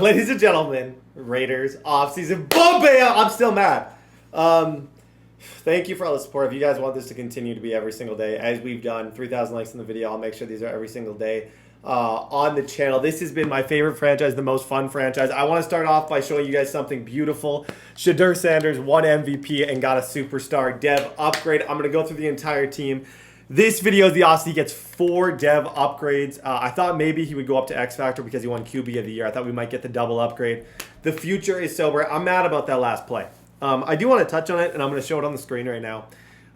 Ladies and gentlemen, Raiders offseason. Boom, bam! I'm still mad. Thank you for all the support. If you guys want this to continue to be every single day, as we've done, 3,000 likes in the video, I'll make sure these are every single day on the channel. This has been my favorite franchise, the most fun franchise. I want to start off by showing you guys something beautiful. Shedeur Sanders won MVP and got a superstar dev upgrade. I'm going to go through the entire team. This video is the offseason. He gets 4 dev upgrades. I thought maybe he would go up to X Factor because he won QB of the year. I thought we might get the double upgrade. The future is sober. I'm mad about that last play. I do want to touch on it, and I'm going to show it on the screen right now.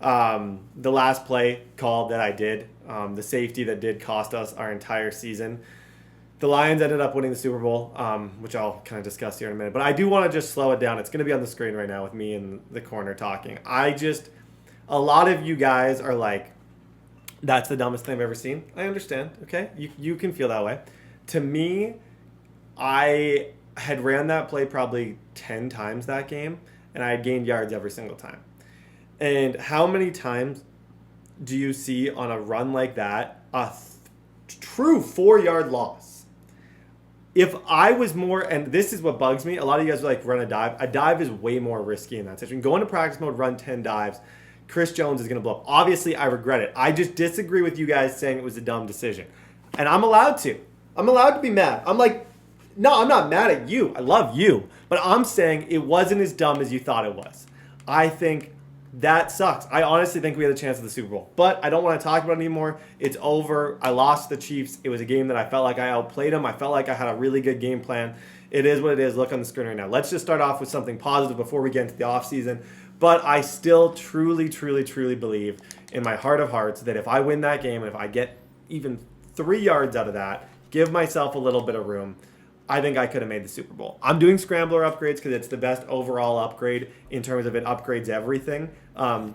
The last play call that I did, the safety that did cost us our entire season. The Lions ended up winning the Super Bowl, which I'll kind of discuss here in a minute. But I do want to just slow it down. It's going to be on the screen right now with me in the corner talking. A lot of you guys are like, that's the dumbest thing I've ever seen. I understand, okay? You can feel that way. To me, I had ran that play probably 10 times that game, and I had gained yards every single time. And how many times do you see on a run like that a true 4-yard loss? If I was more, and this is what bugs me, a lot of you guys are like, run a dive. A dive is way more risky in that situation. Go into practice mode, run 10 dives. Chris Jones is going to blow up. Obviously, I regret it. I just disagree with you guys saying it was a dumb decision. And I'm allowed to. I'm allowed to be mad. I'm like, no, I'm not mad at you. I love you. But I'm saying it wasn't as dumb as you thought it was. I think that sucks. I honestly think we had a chance at the Super Bowl. But I don't want to talk about it anymore. It's over. I lost the Chiefs. It was a game that I felt like I outplayed them. I felt like I had a really good game plan. It is what it is. Look on the screen right now. Let's just start off with something positive before we get into the offseason. But I still truly believe in my heart of hearts that if I win that game, and if I get even 3 yards out of that, give myself a little bit of room, I think I could have made the Super Bowl. I'm doing Scrambler upgrades because it's the best overall upgrade in terms of it upgrades everything. +1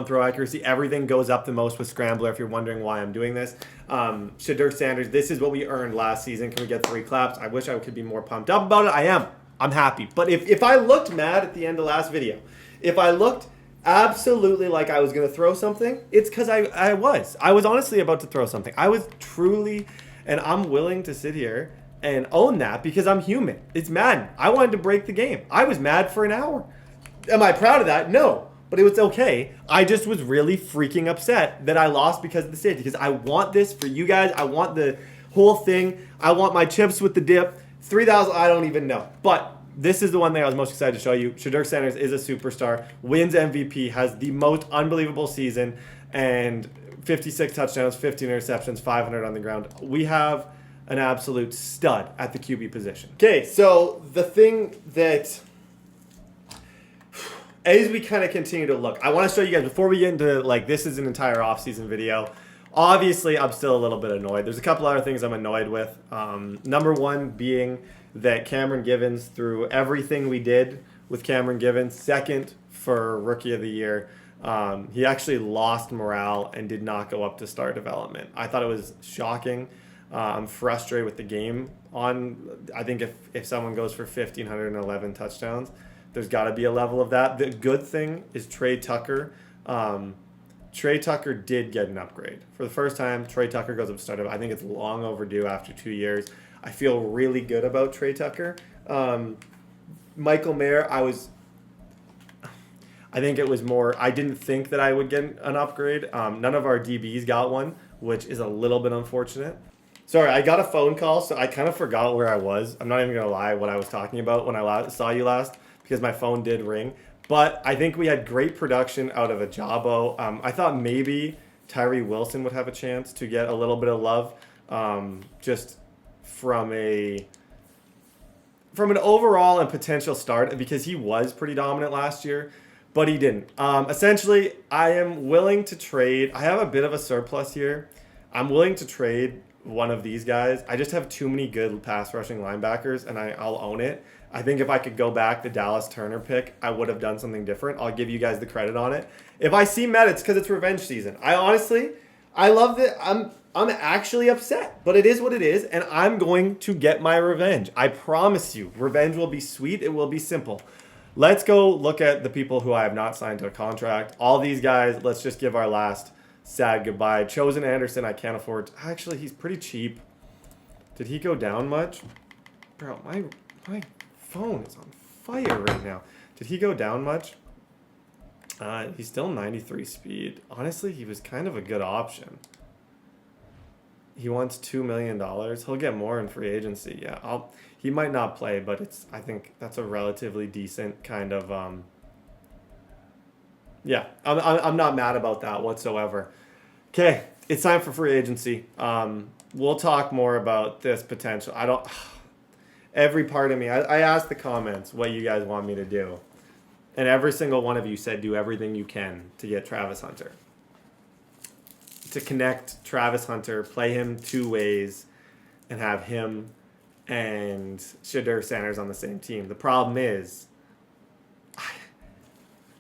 throw accuracy. Everything goes up the most with Scrambler if you're wondering why I'm doing this. Shedeur Sanders, this is what we earned last season. Can we get 3 claps? I wish I could be more pumped up about it. I am. I'm happy. But if I looked mad at the end of last video, if I looked absolutely like I was going to throw something, it's because I was. I was honestly about to throw something. I was truly, and I'm willing to sit here and own that because I'm human. It's Madden. I wanted to break the game. I was mad for an hour. Am I proud of that? No. But it was okay. I just was really freaking upset that I lost because of the safety. Because I want this for you guys. I want the whole thing. I want my chips with the dip. 3,000, I don't even know. But this is the one thing I was most excited to show you. Shedeur Sanders is a superstar, wins MVP, has the most unbelievable season, and 56 touchdowns, 15 interceptions, 500 on the ground. We have an absolute stud at the QB position. Okay, so the thing that, as we kind of continue to look, I want to show you guys, before we get into, like, this is an entire offseason video. Obviously, I'm still a little bit annoyed. There's a couple other things I'm annoyed with. Number one being that Cameron Givens, through everything we did with Cameron Givens, second for Rookie of the Year, he actually lost morale and did not go up to star development. I thought it was shocking. I'm frustrated with the game. I think if someone goes for 1,511 touchdowns, there's got to be a level of that. The good thing is Trey Tucker. Trey Tucker did get an upgrade. For the first time, Trey Tucker goes up to start. I think it's long overdue after 2 years. I feel really good about Trey Tucker. Michael Mayer, I think it was more, I didn't think that I would get an upgrade. None of our DBs got one, which is a little bit unfortunate. Sorry, I got a phone call, so I kind of forgot where I was. I'm not even going to lie what I was talking about when I saw you last, because my phone did ring. But I think we had great production out of Ajabo. I thought maybe Tyree Wilson would have a chance to get a little bit of love, just from an overall and potential start, because he was pretty dominant last year, but he didn't. Essentially, I am willing to trade. I have a bit of a surplus here. I'm willing to trade one of these guys. I just have too many good pass rushing linebackers, and I'll own it. I think if I could go back the Dallas Turner pick, I would have done something different. I'll give you guys the credit on it. If I see Met, it's because it's revenge season. I love that. I'm actually upset, but it is what it is, and I'm going to get my revenge. I promise you, revenge will be sweet. It will be simple. Let's go look at the people who I have not signed to a contract. All these guys, let's just give our last sad goodbye. Chosen Anderson, I can't afford. Actually, he's pretty cheap. Did he go down much? Bro, my phone is on fire right now. Did he go down much? He's still 93 speed. Honestly, he was kind of a good option. He wants $2 million. He'll get more in free agency. Yeah, he might not play, but I think that's a relatively decent kind of. Yeah, I'm not mad about that whatsoever. Okay, it's time for free agency. We'll talk more about this potential. Every part of me, I asked the comments what you guys want me to do. And every single one of you said do everything you can to get Travis Hunter. To connect Travis Hunter, play him two ways, and have him and Shadur Sanders on the same team. The problem is,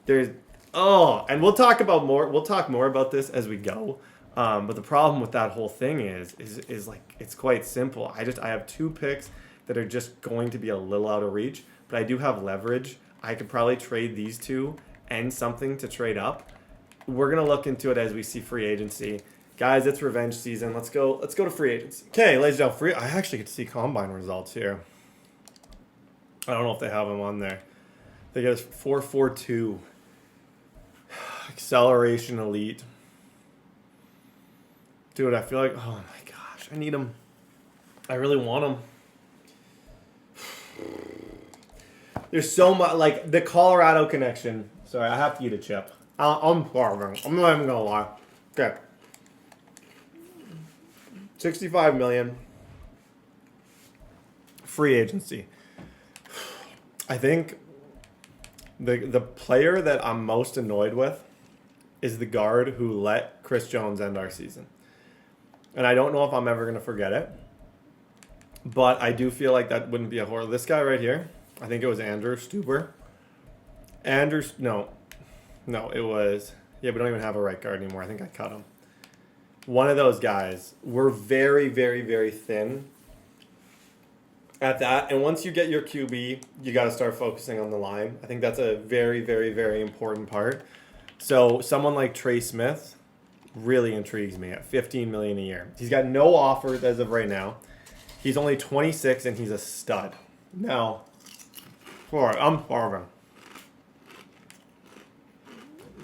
and we'll talk more about this as we go. But the problem with that whole thing is like it's quite simple. I have 2 picks that are just going to be a little out of reach, but I do have leverage. I could probably trade these 2 and something to trade up. We're gonna look into it as we see free agency. Guys, it's revenge season. Let's go to free agency. Okay, ladies and gentlemen, I actually get to see combine results here. I don't know if they have them on there. They get us 4.42. Acceleration elite. Dude, I feel like, oh my gosh, I need them. I really want them. There's so much, like the Colorado connection. Sorry, I have to eat a chip. I'm starving. I'm not even gonna lie. Okay. 65 million. Free agency. I think the player that I'm most annoyed with is the guard who let Chris Jones end our season. And I don't know if I'm ever going to forget it. But I do feel like that wouldn't be a horror. This guy right here, I think it was Andrew Stuber. No, it was... Yeah, we don't even have a right guard anymore. I think I cut him. One of those guys. We're very, very, very thin at that. And once you get your QB, you got to start focusing on the line. I think that's a very, very, very important part. So someone like Trey Smith really intrigues me at $15 million a year. He's got no offers as of right now. He's only 26 and he's a stud. Now, I'm starving.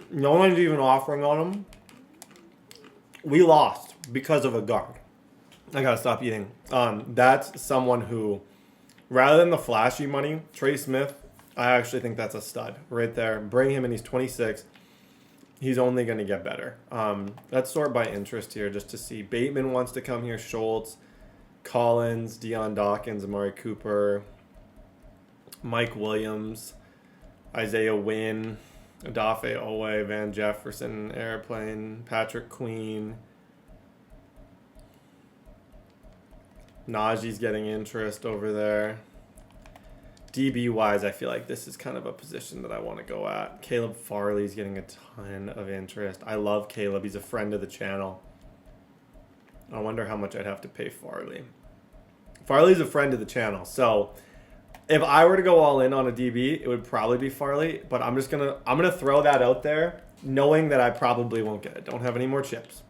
No one's even offering on him. We lost because of a guard. I gotta stop eating. That's someone who, rather than the flashy money, Trey Smith, I actually think that's a stud right there. Bring him in. He's 26. He's only going to get better. Let's sort by interest here just to see. Bateman wants to come here. Schultz, Collins, Deion Dawkins, Amari Cooper, Mike Williams, Isaiah Wynn, Adafe Owe, Van Jefferson, Airplane, Patrick Queen. Najee's getting interest over there. DB-wise, I feel like this is kind of a position that I want to go at. Caleb Farley's getting a ton of interest. I love Caleb. He's a friend of the channel. I wonder how much I'd have to pay Farley. Farley's a friend of the channel, so if I were to go all in on a DB, it would probably be Farley, but I'm gonna throw that out there, knowing that I probably won't get it. Don't have any more chips.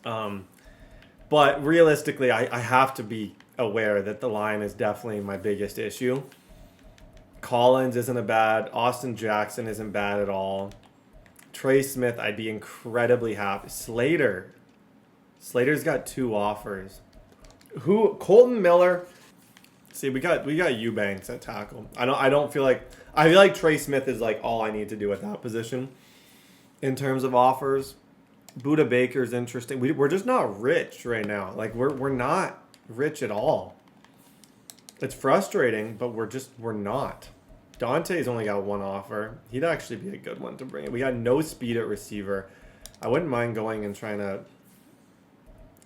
But realistically, I have to be aware that the line is definitely my biggest issue. Collins isn't a bad. Austin Jackson isn't bad at all. Trey Smith, I'd be incredibly happy. Slater's got 2 offers. Colton Miller. See, we got Eubanks at tackle. I feel like Trey Smith is like all I need to do at that position in terms of offers. Buda Baker's interesting. We're just not rich right now. Like we're not rich at all. It's frustrating, but we're not. Dante's only got 1 offer. He'd actually be a good one to bring in. We got no speed at receiver. I wouldn't mind going and trying to...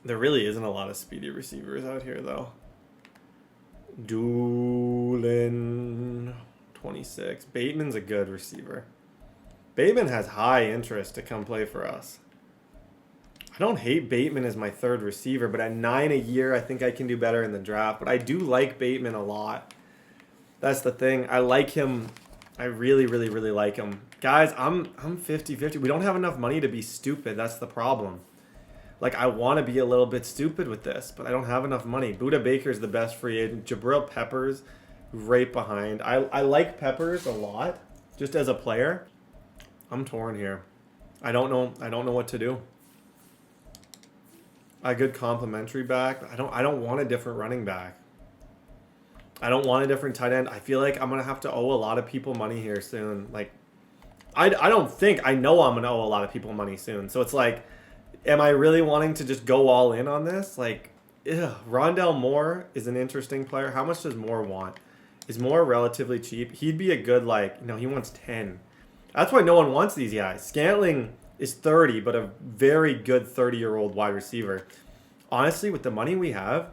There really isn't a lot of speedy receivers out here, though. Doolin, 26. Bateman's a good receiver. Bateman has high interest to come play for us. I don't hate Bateman as my 3rd receiver, but at 9 a year, I think I can do better in the draft. But I do like Bateman a lot. That's the thing. I like him. I really, really, really like him. Guys, I'm 50-50. We don't have enough money to be stupid. That's the problem. Like, I want to be a little bit stupid with this, but I don't have enough money. Buda Baker's the best free agent. Jabril Peppers right behind. I like Peppers a lot just as a player. I'm torn here. I don't know what to do. A good complimentary back. I don't want a different running back. I don't want a different tight end. I feel like I'm going to have to owe a lot of people money here soon. Like, I don't think. I know I'm going to owe a lot of people money soon. So it's like, am I really wanting to just go all in on this? Like, Rondell Moore is an interesting player. How much does Moore want? Is Moore relatively cheap? He'd be a good, like, he wants 10. That's why no one wants these guys. Scantling is 30, but a very good 30-year-old wide receiver. Honestly, with the money we have,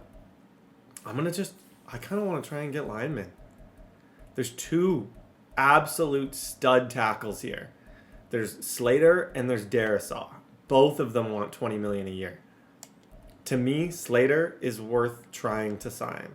I kind of want to try and get linemen. There's 2 absolute stud tackles here. There's Slater and there's Darisaw. Both of them want $20 million a year. To me, Slater is worth trying to sign.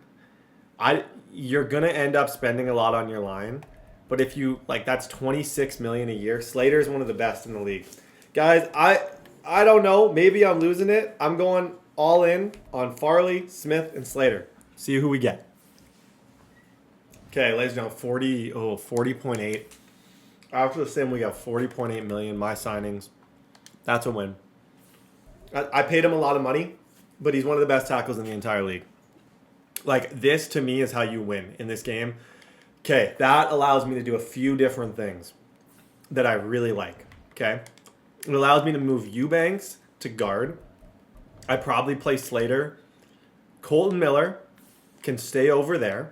You're gonna end up spending a lot on your line, but if you that's $26 million a year. Slater is one of the best in the league, guys. I don't know. Maybe I'm losing it. I'm going all in on Farley, Smith, and Slater. See who we get. Okay, ladies and gentlemen, 40.8. After the sim, we got 40.8 million. My signings. That's a win. I paid him a lot of money, but he's one of the best tackles in the entire league. Like, this, to me, is how you win in this game. Okay, that allows me to do a few different things that I really like, okay? It allows me to move Eubanks to guard. I probably play Slater. Colton Miller can stay over there.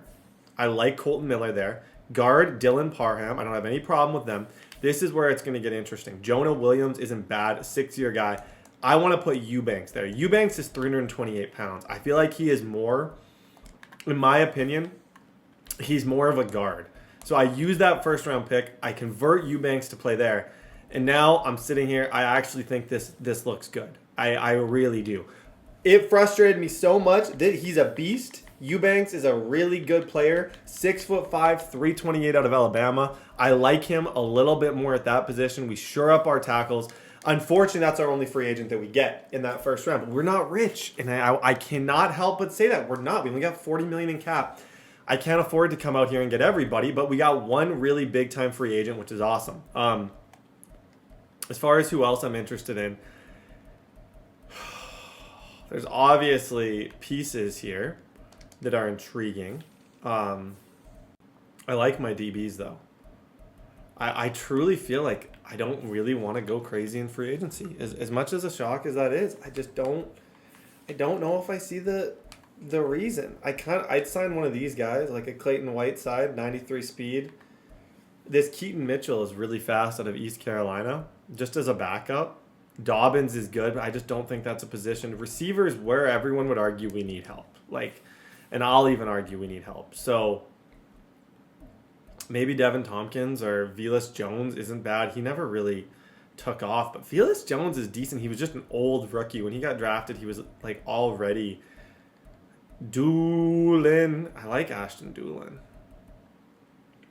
I like Colton Miller there. Guard Dylan Parham. I don't have any problem with them. This is where it's going to get interesting. Jonah Williams isn't bad, 6-year guy. I want to put Eubanks there. Eubanks is 328 pounds. I feel like he is more, in my opinion, he's more of a guard. So I use that first-round pick. I convert Eubanks to play there. And now I'm sitting here. I actually think this looks good. I really do. It frustrated me so much that he's a beast. Eubanks is a really good player. 6'5", 328 out of Alabama. I like him a little bit more at that position. We shore up our tackles. Unfortunately, that's our only free agent that we get in that first round. But we're not rich, and I cannot help but say that. We're not. We only got $40 million in cap. I can't afford to come out here and get everybody, but we got one really big-time free agent, which is awesome. As far as who else I'm interested in, there's obviously pieces here that are intriguing. I like my DBs, though. I truly feel like I don't really want to go crazy in free agency. As much as a shock as that is, I just don't. I don't know if I see the reason. I'd sign one of these guys, like a Clayton Whiteside, 93 speed. This Keaton Mitchell is really fast out of East Carolina, just as a backup. Dobbins is good, but I just don't think that's a position. Receivers, where everyone would argue we need help. And I'll even argue we need help. So maybe Devin Tompkins or Velus Jones isn't bad. He never really took off, but Velus Jones is decent. He was just an old rookie. When he got drafted, he was already Doolin. I like Ashton Doolin.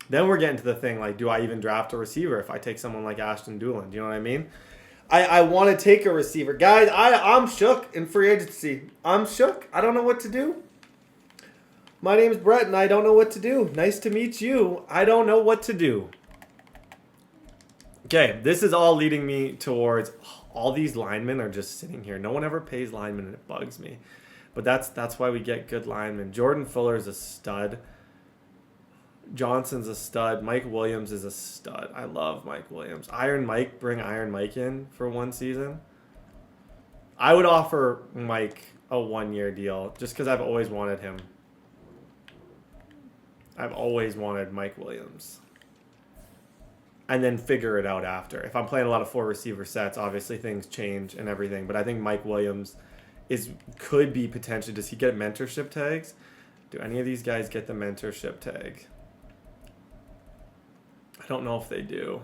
Then we're getting to the thing, do I even draft a receiver if I take someone like Ashton Doolin? Do you know what I mean? I want to take a receiver. Guys, I'm shook in free agency. I'm shook. I don't know what to do. My name's Brett, and I don't know what to do. Nice to meet you. I don't know what to do. Okay, this is all leading me towards all these linemen are just sitting here. No one ever pays linemen, and it bugs me. But that's why we get good linemen. Jordan Fuller's a stud. Johnson's a stud. Mike Williams is a stud. I love Mike Williams. Bring Iron Mike in for one season. I would offer Mike a 1-year deal just because I've always wanted him. I've always wanted Mike Williams. And then figure it out after. If I'm playing a lot of 4 receiver sets, obviously things change and everything. But I think Mike Williams could be potentially. Does he get mentorship tags? Do any of these guys get the mentorship tag? I don't know if they do.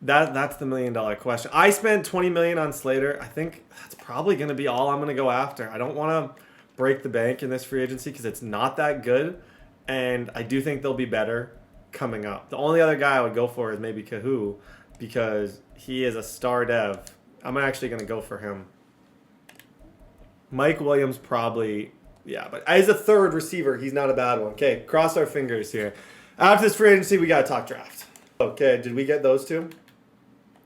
That's the $1 million question. I spent $20 million on Slater. I think that's probably going to be all I'm going to go after. I don't want to break the bank in this free agency because it's not that good, and I do think they'll be better coming up. The only other guy I would go for is maybe Kahoo because he is a star dev. I'm actually going to go for him. Mike Williams probably, yeah, but as a third receiver, he's not a bad one. Okay, cross our fingers here. After this free agency, we got to talk draft. Okay, did we get those two?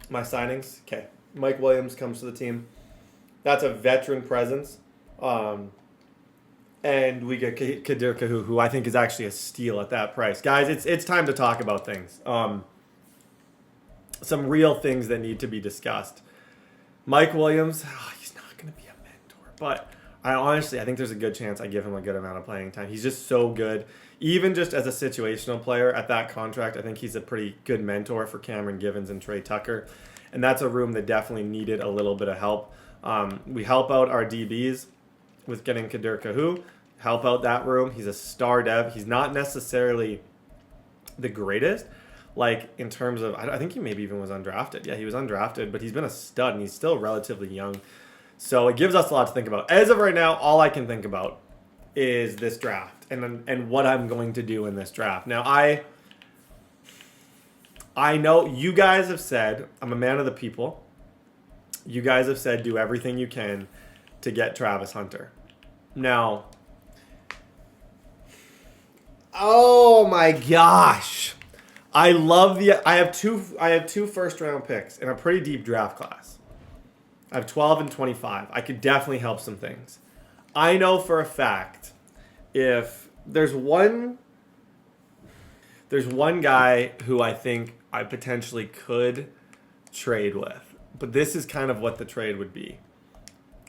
My signings? Okay. Mike Williams comes to the team. That's a veteran presence. And we get Kadir Kahu, who I think is actually a steal at that price. Guys, it's time to talk about things. Some real things that need to be discussed. Mike Williams, he's not going to be a mentor. But I think there's a good chance I give him a good amount of playing time. He's just so good. Even just as a situational player at that contract, I think he's a pretty good mentor for Cameron Givens and Trey Tucker. And that's a room that definitely needed a little bit of help. We help out our DBs with getting Kadir Kahu. Help out that room. He's a star dev. He's not necessarily the greatest, like in terms of, I think he maybe even was undrafted. Yeah, he was undrafted, but he's been a stud and he's still relatively young. So it gives us a lot to think about. As of right now, all I can think about is this draft and what I'm going to do in this draft. Now, I know you guys have said, I'm a man of the people. You guys have said do everything you can to get Travis Hunter. Now, oh my gosh. I have two first round picks in a pretty deep draft class. I have 12 and 25. I could definitely help some things. I know for a fact if there's one guy who I think I potentially could trade with, but this is kind of what the trade would be.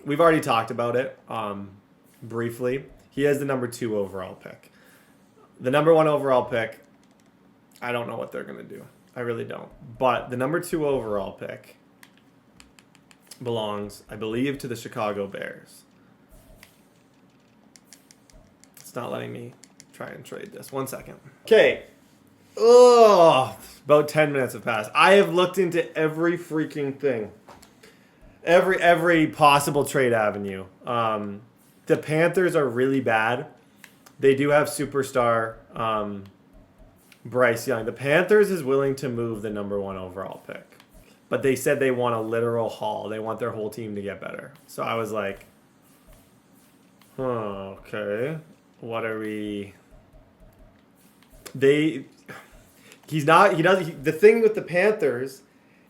We've already talked about it briefly. He has the number 2 overall pick. The number 1 overall pick, I don't know what they're going to do. I really don't. But the number 2 overall pick belongs, I believe, to the Chicago Bears. It's not letting me try and trade this. 1 second. Okay. About 10 minutes have passed. I have looked into every freaking thing. Every possible trade avenue. The Panthers are really bad. They do have superstar Bryce Young. The Panthers is willing to move the number 1 overall pick. But they said they want a literal haul. They want their whole team to get better. So I was like, okay. What are we... The thing with the Panthers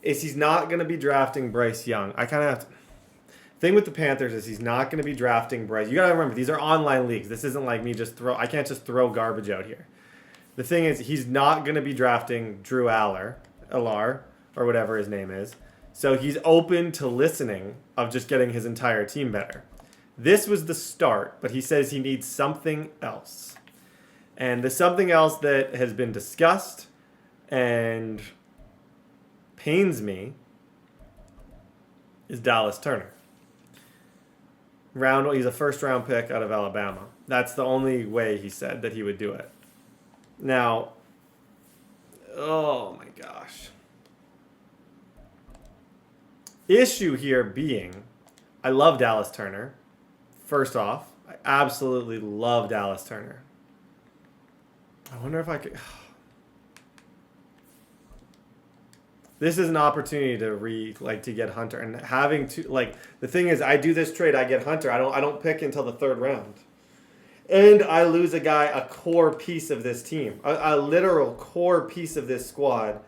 is he's not going to be drafting Bryce Young. I kind of have to... The thing with the Panthers is he's not going to be drafting Bryce. You got to remember, these are online leagues. This isn't like me I can't just throw garbage out here. The thing is, he's not going to be drafting Drew Aller, or whatever his name is. So he's open to listening of just getting his entire team better. This was the start, but he says he needs something else. And the something else that has been discussed and pains me is Dallas Turner. He's a first-round pick out of Alabama. That's the only way he said that he would do it. Now, oh my gosh. Issue here being, I love Dallas Turner. First off, I absolutely love Dallas Turner. I wonder if I could... This is an opportunity to get Hunter, and having to the thing is, I do this trade, I get Hunter. I don't pick until the 3rd round, and I lose a core piece of this team, a literal core piece of this squad.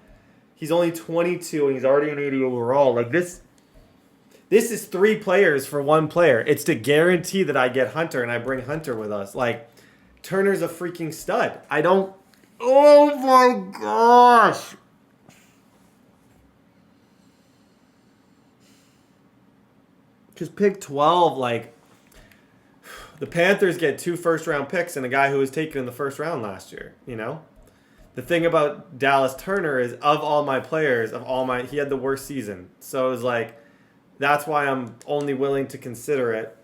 He's only 22 and he's already an 80 overall. This is 3 players for 1 player. It's to guarantee that I get Hunter and I bring Hunter with us. Turner's a freaking stud. Oh my gosh. Just pick 12, the Panthers get 2 first-round picks and a guy who was taken in the 1st round last year, you know? The thing about Dallas Turner is, of all my players, he had the worst season. So it was that's why I'm only willing to consider it.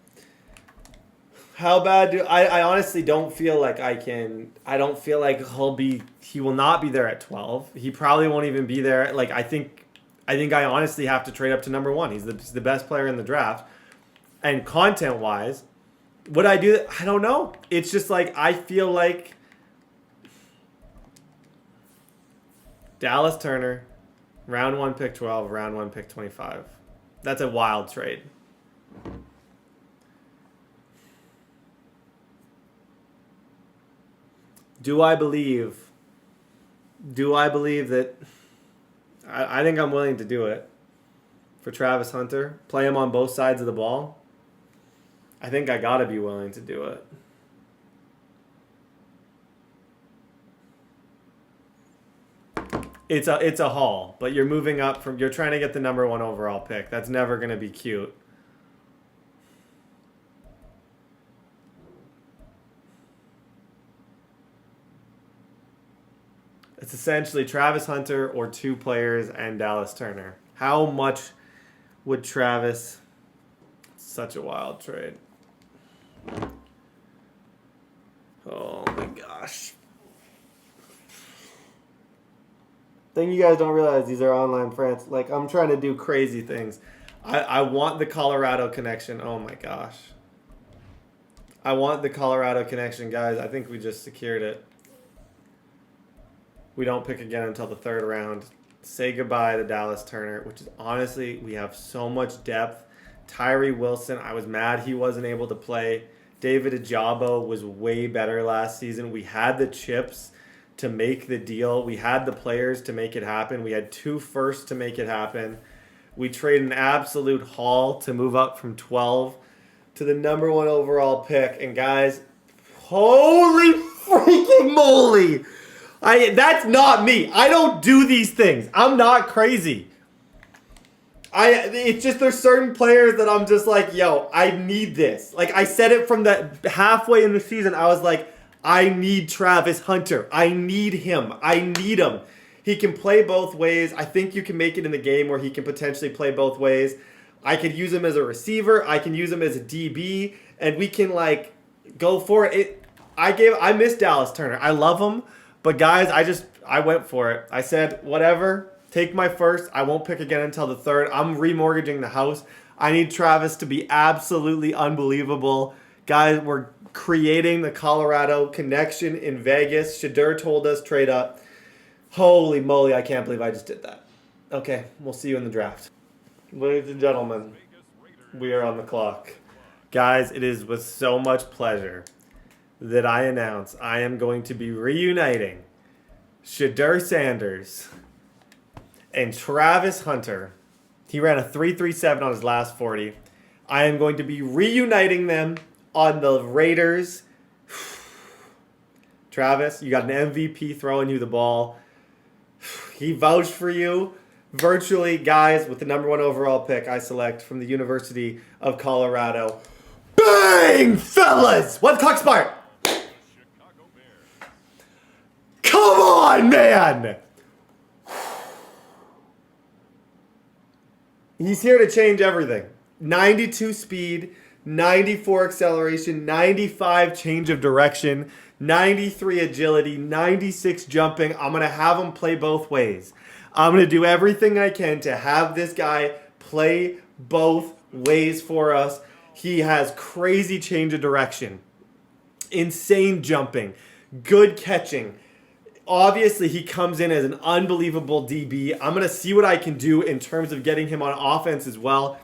How bad I honestly don't feel like I don't feel like he will not be there at 12. He probably won't even be there. I think I honestly have to trade up to number 1. He's the best player in the draft. And content-wise, would I do that? I don't know. It's just I feel like Dallas Turner, round 1 pick 12, round 1 pick 25. That's a wild trade. Do I believe? Do I believe that? I think I'm willing to do it for Travis Hunter. Play him on both sides of the ball. I think I gotta be willing to do it. It's a haul, but you're moving up from. You're trying to get the number 1 overall pick. That's never gonna be cute. It's essentially Travis Hunter or 2 players and Dallas Turner. How much would Travis? Such a wild trade. Oh my gosh. Thing you guys don't realize, these are online friends. Like, I'm trying to do crazy things. I want the Colorado connection. Oh my gosh. I want the Colorado connection, guys. I think we just secured it. We don't pick again until the 3rd round. Say goodbye to Dallas Turner, which is honestly, we have so much depth. Tyree Wilson, I was mad he wasn't able to play. David Ajabo was way better last season. We had the chips to make the deal. We had the players to make it happen. We had 2 firsts to make it happen. We traded an absolute haul to move up from 12 to the number 1 overall pick. And guys, holy freaking moly! That's not me. I don't do these things. I'm not crazy. It's just there's certain players that I'm just like, yo, I need this. Like, I said it from the halfway in the season. I was like, I need Travis Hunter. I need him. I need him. He can play both ways. I think you can make it in the game where he can potentially play both ways. I could use him as a receiver. I can use him as a DB. And we can, like, go for it. I miss Dallas Turner. I love him. But, guys, I went for it. I said, whatever. Take my first. I won't pick again until the 3rd. I'm remortgaging the house. I need Travis to be absolutely unbelievable. Guys, we're creating the Colorado connection in Vegas. Shadur told us trade up. Holy moly, I can't believe I just did that. Okay, we'll see you in the draft. Ladies and gentlemen, we are on the clock. Guys, it is with so much pleasure that I announce I am going to be reuniting Shadur Sanders and Travis Hunter. He ran a 3.37 on his last 40. I am going to be reuniting them on the Raiders. Travis, you got an MVP throwing you the ball. He vouched for you. Virtually, guys, with the number 1 overall pick, I select from the University of Colorado. Bang, fellas! What's clock smart? Come on, man! He's here to change everything. 92 speed, 94 acceleration, 95 change of direction, 93 agility, 96 jumping. I'm going to have him play both ways. I'm going to do everything I can to have this guy play both ways for us. He has crazy change of direction, insane jumping, good catching. Obviously, he comes in as an unbelievable DB. I'm going to see what I can do in terms of getting him on offense as well.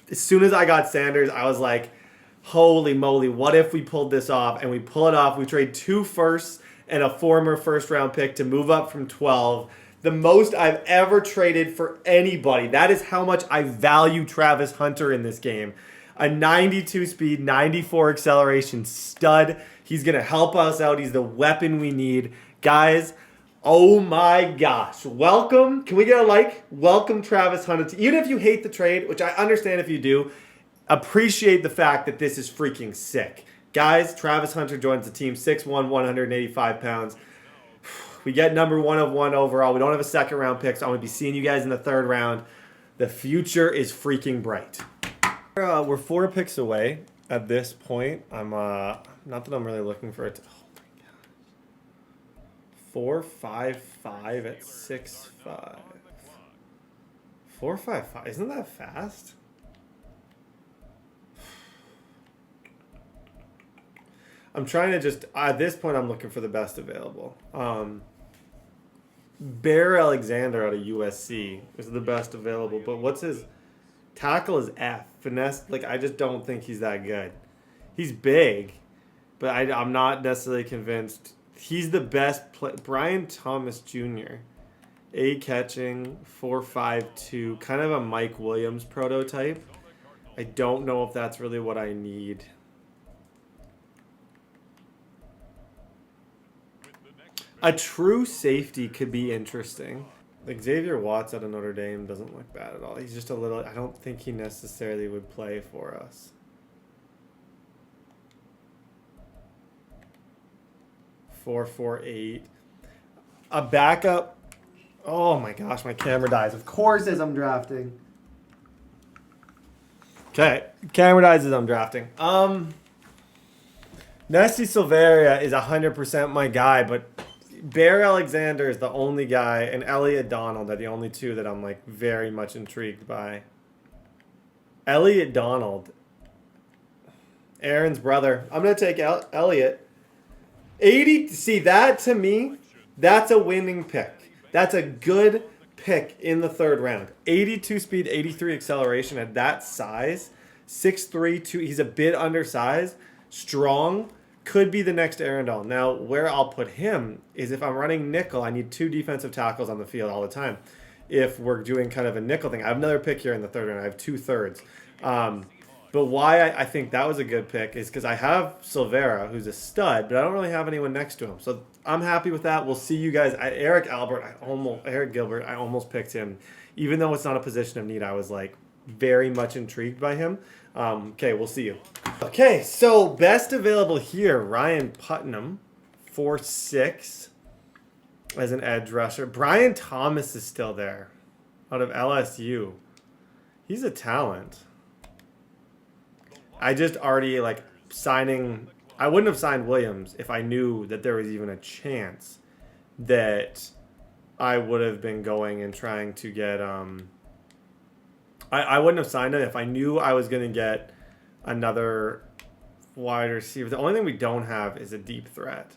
As soon as I got Sanders, I was like, holy moly, what if we pulled this off? And we pull it off. We trade 2 firsts and a former first-round pick to move up from 12. The most I've ever traded for anybody. That is how much I value Travis Hunter in this game. A 92 speed, 94 acceleration stud. He's going to help us out. He's the weapon we need. Guys, oh my gosh. Welcome. Can we get a like? Welcome Travis Hunter. Even if you hate the trade, which I understand if you do, appreciate the fact that this is freaking sick. Guys, Travis Hunter joins the team, 6'1", 185 pounds. We get number 1 of 1 overall. We don't have a second round pick, so I'm going to be seeing you guys in the 3rd round. The future is freaking bright. We're 4 picks away at this point. I'm not that I'm really looking for it. Oh my god. 4.55 at 6'5". 4.55. Isn't that fast? I'm trying to just, at this point, I'm looking for the best available. Bear Alexander out of USC is the best available, but what's his tackle is F. Finesse, like, I just don't think he's that good. He's big, but I'm not necessarily convinced He's the best play. Brian Thomas Jr. A catching, 4.52, kind of a Mike Williams prototype. I don't know if that's really what I need. A true safety could be interesting. Like Xavier Watts out of Notre Dame doesn't look bad at all. He's just a little, I don't think he necessarily would play for us. 4.48. A backup. Oh my gosh, my camera dies. Of course, as I'm drafting. Okay, camera dies as I'm drafting. Nesty Silveria is 100% my guy, but Bear Alexander is the only guy, and Elliot Donald are the only two that I'm like very much intrigued by. Elliot Donald, Aaron's brother. I'm gonna take Elliot. 80. See that to me, that's a winning pick. That's a good pick in the third round. 82 speed, 83 acceleration at that size. 6'3", 2. He's a bit undersized, strong. Could be the next Aaron Donald. Now, where I'll put him is if I'm running nickel, I need 2 defensive tackles on the field all the time. If we're doing kind of a nickel thing, I have another pick here in the third round. I have 2 thirds. But why I think that was a good pick is because I have Silvera, who's a stud, but I don't really have anyone next to him. So I'm happy with that. We'll see you guys. Eric Gilbert, I almost picked him. Even though it's not a position of need, I was like very much intrigued by him. Okay, we'll see you. Okay, so best available here, Ryan Putnam, 4.6 as an edge rusher. Brian Thomas is still there out of LSU. He's a talent. I just already like signing. I wouldn't have signed Williams if I knew that there was even a chance that I would have been going and trying to get. I wouldn't have signed him if I knew I was going to get another wide receiver. The only thing we don't have is a deep threat.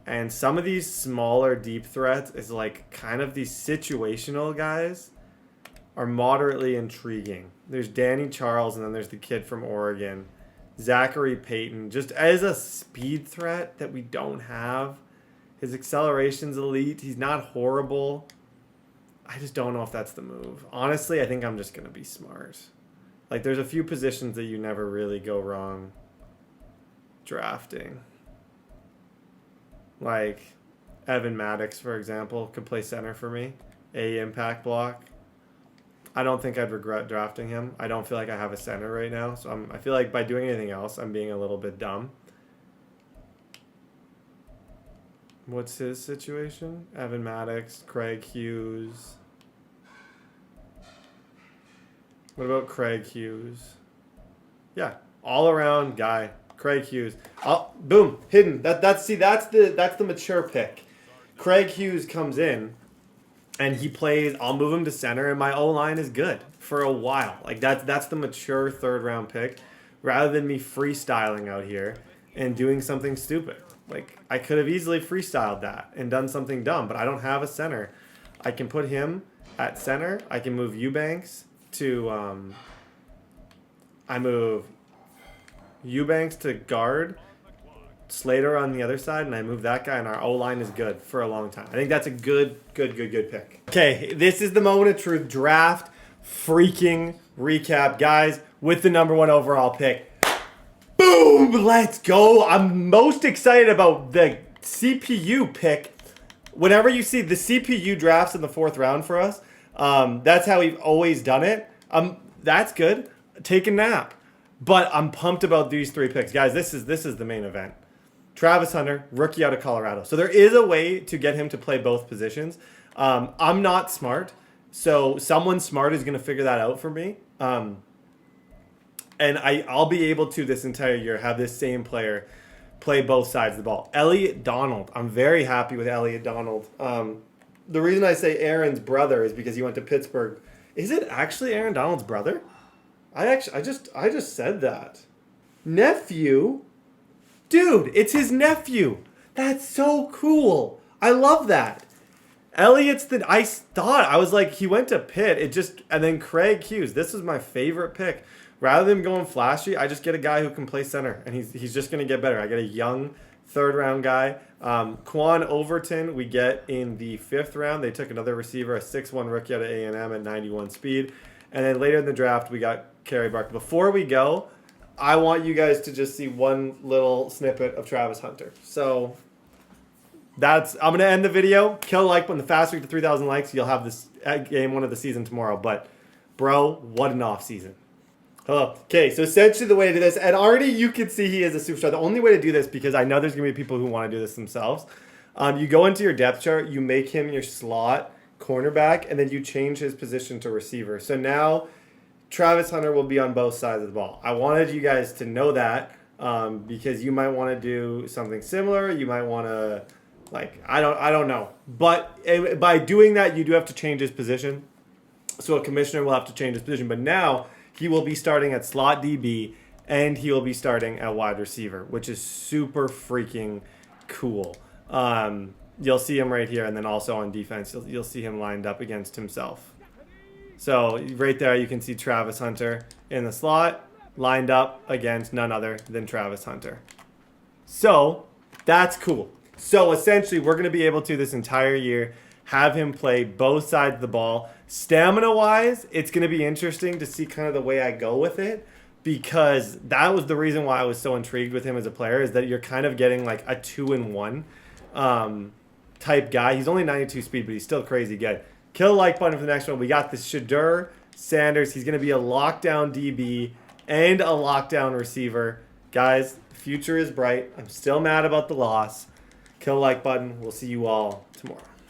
And some of these smaller deep threats is like kind of these situational guys are moderately intriguing. There's Danny Charles, and then there's the kid from Oregon, Zachary Payton. Just as a speed threat that we don't have. His acceleration's elite. He's not horrible. I just don't know if that's the move. Honestly, I think I'm just going to be smart. Like, there's a few positions that you never really go wrong drafting. Like, Evan Maddox, for example, could play center for me. Impact block. I don't think I'd regret drafting him. I don't feel like I have a center right now. So I feel like by doing anything else, I'm being a little bit dumb. What's his situation? Evan Maddox, Craig Hughes. What about Craig Hughes? Yeah, all around guy. Craig Hughes. Boom, hidden. That's the mature pick. Craig Hughes comes in and he plays. I'll move him to center, and my O-line is good for a while. Like that's the mature third round pick, rather than me freestyling out here and doing something stupid. Like, I could have easily freestyled that and done something dumb, but I don't have a center. I can put him at center. I can move Eubanks to, I move Eubanks to guard, Slater on the other side, and I move that guy, and our O-line is good for a long time. I think that's a good pick. Okay, this is the moment of truth. Draft freaking recap. Guys, with the number 1 overall pick. Boom! Let's go. I'm most excited about the CPU pick. Whenever you see the CPU drafts in the 4th round for us, that's how we've always done it. That's good. Take a nap. But I'm pumped about these 3 picks. Guys, this is the main event. Travis Hunter, rookie out of Colorado. So there is a way to get him to play both positions. I'm not smart, so someone smart is going to figure that out for me. And I'll be able to this entire year have this same player play both sides of the ball. Elliot Donald. I'm very happy with Elliot Donald. The reason I say Aaron's brother is because he went to Pittsburgh. Is it actually Aaron Donald's brother? I just said that. Nephew? Dude, it's his nephew. That's so cool. I love that. Elliot's I was like, he went to Pitt. And then Craig Hughes. This is my favorite pick. Rather than going flashy, I just get a guy who can play center, and he's just going to get better. I get a young third round guy. Quan Overton, we get in the 5th round. They took another receiver, a 6'1" rookie out of A&M at 91 speed. And then later in the draft, we got Kerry Bark. Before we go, I want you guys to just see one little snippet of Travis Hunter. So I'm going to end the video. Kill a like button. The faster we get to 3,000 likes, you'll have this game 1 of the season tomorrow. But, bro, what an off season. Hello. Okay, so essentially the way to do this, and already you can see he is a superstar. The only way to do this, because I know there's going to be people who want to do this themselves, you go into your depth chart, you make him your slot cornerback, and then you change his position to receiver. So now Travis Hunter will be on both sides of the ball. I wanted you guys to know that because you might want to do something similar. You might want to, I don't know. But by doing that, you do have to change his position. So a commissioner will have to change his position. But now he will be starting at slot DB and he will be starting at wide receiver, which is super freaking cool. You'll see him right here, and then also on defense, you'll see him lined up against himself. So right there, you can see Travis Hunter in the slot, lined up against none other than Travis Hunter. So that's cool. So essentially, we're going to be able to, this entire year, have him play both sides of the ball. Stamina-wise, it's going to be interesting to see kind of the way I go with it, because that was the reason why I was so intrigued with him as a player, is that you're kind of getting like a 2-in-1 type guy. He's only 92 speed, but he's still crazy good. Kill a like button for the next one. We got this Shadur Sanders. He's going to be a lockdown DB and a lockdown receiver. Guys, the future is bright. I'm still mad about the loss. Kill a like button. We'll see you all tomorrow.